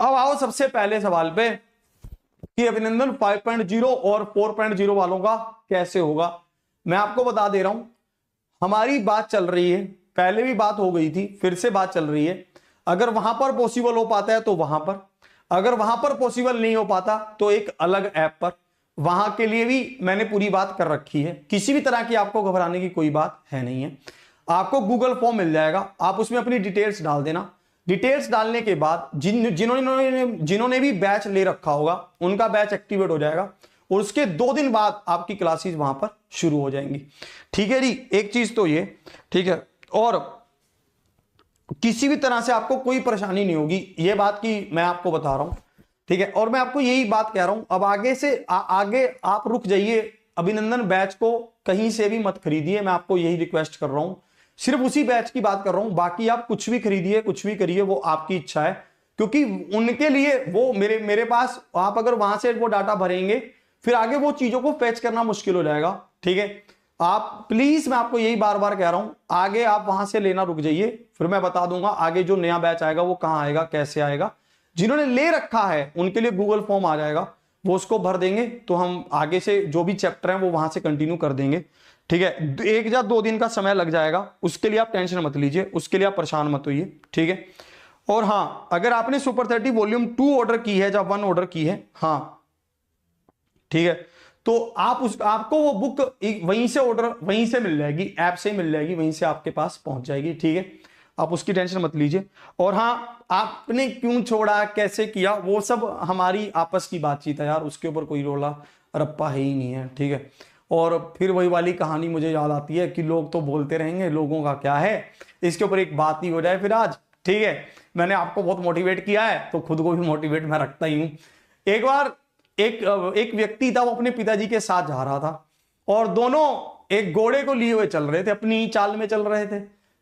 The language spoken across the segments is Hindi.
अब आओ सबसे पहले सवाल पे कि अभिनंदन 5.0 और 4.0 वालों का कैसे होगा। मैं आपको बता दे रहा हूं, हमारी बात चल रही है, पहले भी बात हो गई थी, फिर से बात चल रही है। अगर वहां पर पॉसिबल हो पाता है तो वहां पर, अगर वहां पर पॉसिबल नहीं हो पाता तो एक अलग ऐप पर, वहां के लिए भी मैंने पूरी बात कर रखी है। किसी भी तरह की आपको घबराने की कोई बात है नहीं है। आपको गूगल फॉर्म मिल जाएगा, आप उसमें अपनी डिटेल्स डाल देना। डिटेल्स डालने के बाद जिन्होंने भी बैच ले रखा होगा उनका बैच एक्टिवेट हो जाएगा और उसके 2 दिन बाद आपकी क्लासेस वहां पर शुरू हो जाएंगी। ठीक है जी, एक चीज तो ये, ठीक है, और किसी भी तरह से आपको कोई परेशानी नहीं होगी, ये बात की मैं आपको बता रहा हूं। ठीक है, और मैं आपको यही बात कह रहा हूं, अब आगे से आगे आप रुक जाइए। अभिनंदन बैच को कहीं से भी मत खरीदिए, मैं आपको यही रिक्वेस्ट कर रहा हूं। सिर्फ उसी बैच की बात कर रहा हूं, बाकी आप कुछ भी खरीदिए, कुछ भी करिए, वो आपकी इच्छा है। क्योंकि उनके लिए वो मेरे पास, आप अगर वहां से वो डाटा भरेंगे फिर आगे वो चीजों को फैच करना मुश्किल हो जाएगा। ठीक है, आप प्लीज, मैं आपको यही बार बार कह रहा हूं, आगे आप वहां से लेना रुक जाइए, फिर मैं बता दूंगा आगे जो नया बैच आएगा वो कहां आएगा, कैसे आएगा। जिन्होंने ले रखा है उनके लिए गूगल फॉर्म आ जाएगा, वो उसको भर देंगे तो हम आगे से जो भी चैप्टर हैं वो वहां से कंटिन्यू कर देंगे। ठीक है, 1 या 2 दिन का समय लग जाएगा, उसके लिए आप टेंशन मत लीजिए, उसके लिए आप परेशान मत होइए। ठीक है, और हाँ, अगर आपने सुपर 30 वॉल्यूम 2 ऑर्डर की है या 1 ऑर्डर की है, हाँ ठीक है, तो आपको वो बुक वहीं से ऑर्डर, वहीं से मिल जाएगी, ऐप से मिल जाएगी, वहीं से आपके पास पहुंच जाएगी। ठीक है, आप उसकी टेंशन मत लीजिए। और हाँ, आपने क्यों छोड़ा, कैसे किया, वो सब हमारी आपस की बातचीत है यार, उसके ऊपर कोई रोला रप्पा है ही नहीं है। ठीक है, और फिर वही वाली कहानी मुझे याद आती है कि लोग तो बोलते रहेंगे, लोगों का क्या है, इसके ऊपर एक बात ही हो जाए फिर आज। ठीक है, मैंने आपको बहुत मोटिवेट किया है तो खुद को भी मोटिवेट मैं रखता ही हूं। एक बार एक व्यक्ति था, वो अपने पिताजी के साथ जा रहा था और दोनों एक घोड़े को लिए हुए चल रहे थे, अपनी चाल में चल रहे थे।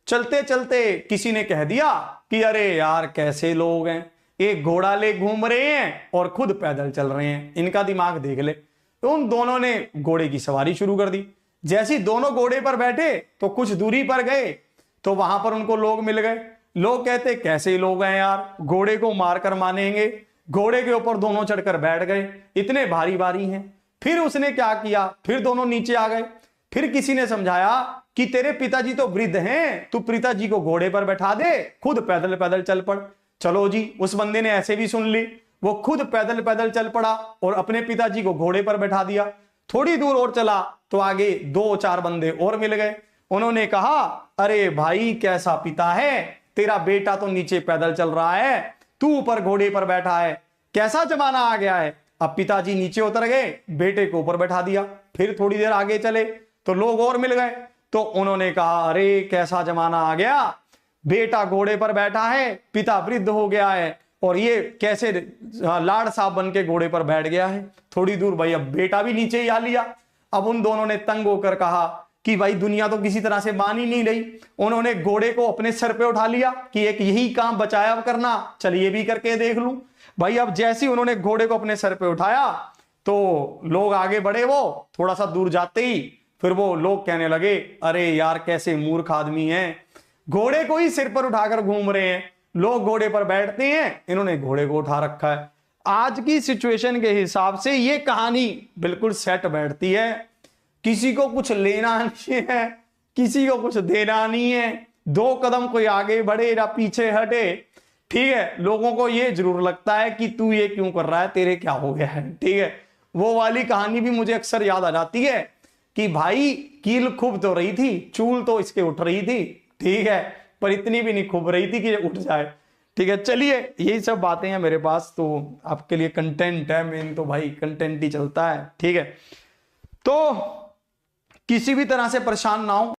चलते चलते किसी ने कह दिया कि अरे यार कैसे लोग हैं, एक घोड़ा ले घूम रहे हैं और खुद पैदल चल रहे हैं, इनका दिमाग देख ले। तो उन दोनों ने घोड़े की सवारी शुरू कर दी। जैसे ही दोनों घोड़े पर बैठे तो कुछ दूरी पर गए तो वहां पर उनको लोग मिल गए। लोग कहते कैसे लोग हैं यार, घोड़े को मारकर मानेंगे। घोड़े के ऊपर दोनों चढ़कर बैठ गए, इतने भारी भारी हैं। फिर उसने क्या किया, फिर दोनों नीचे आ गए। फिर किसी ने समझाया कि तेरे पिताजी तो वृद्ध हैं, तू पिताजी को घोड़े पर बैठा दे, खुद पैदल पैदल चल पड़। चलो जी, उस बंदे ने ऐसे भी सुन ली, वो खुद पैदल पैदल चल पड़ा और अपने पिताजी को घोड़े पर बैठा दिया। थोड़ी दूर और चला तो आगे 2-4 बंदे और मिल गए। उन्होंने कहा अरे भाई कैसा पिता है तेरा, बेटा तो नीचे पैदल चल रहा है, तू ऊपर घोड़े पर बैठा है, कैसा जमाना आ गया है। अब पिताजी नीचे उतर गए, बेटे को ऊपर बैठा दिया। फिर थोड़ी देर आगे चले तो लोग और मिल गए, तो उन्होंने कहा अरे कैसा जमाना आ गया, बेटा घोड़े पर बैठा है, पिता वृद्ध हो गया है और ये कैसे लाड साहब बन के घोड़े पर बैठ गया है। थोड़ी दूर भाई अब बेटा भी नीचे ही आ लिया। अब उन दोनों ने तंग होकर कहा कि भाई दुनिया तो किसी तरह से मान ही नहीं रही। उन्होंने घोड़े को अपने सर पे उठा लिया कि एक यही काम बचाया करना, चलिए भी करके देख लूं। भाई अब जैसे ही उन्होंने घोड़े को अपने सर पे उठाया तो लोग आगे बढ़े, वो थोड़ा सा दूर जाते ही फिर वो लोग कहने लगे अरे यार कैसे मूर्ख आदमी हैं, घोड़े को ही सिर पर उठाकर घूम रहे हैं। लोग घोड़े पर बैठते हैं, इन्होंने घोड़े को उठा रखा है। आज की सिचुएशन के हिसाब से ये कहानी बिल्कुल सेट बैठती है। किसी को कुछ लेना नहीं है, किसी को कुछ देना नहीं है, 2 कदम कोई आगे बढ़े या पीछे हटे। ठीक है, लोगों को ये जरूर लगता है कि तू ये क्यों कर रहा है, तेरे क्या हो गया है। ठीक है, वो वाली कहानी भी मुझे अक्सर याद आ जाती है कि भाई कील खूब तो रही थी, चूल तो इसके उठ रही थी। ठीक है, पर इतनी भी नहीं खूब रही थी कि उठ जाए। ठीक है, चलिए यही सब बातें हैं मेरे पास, तो आपके लिए कंटेंट है, मेन तो भाई कंटेंट ही चलता है। ठीक है, तो किसी भी तरह से परेशान ना हो।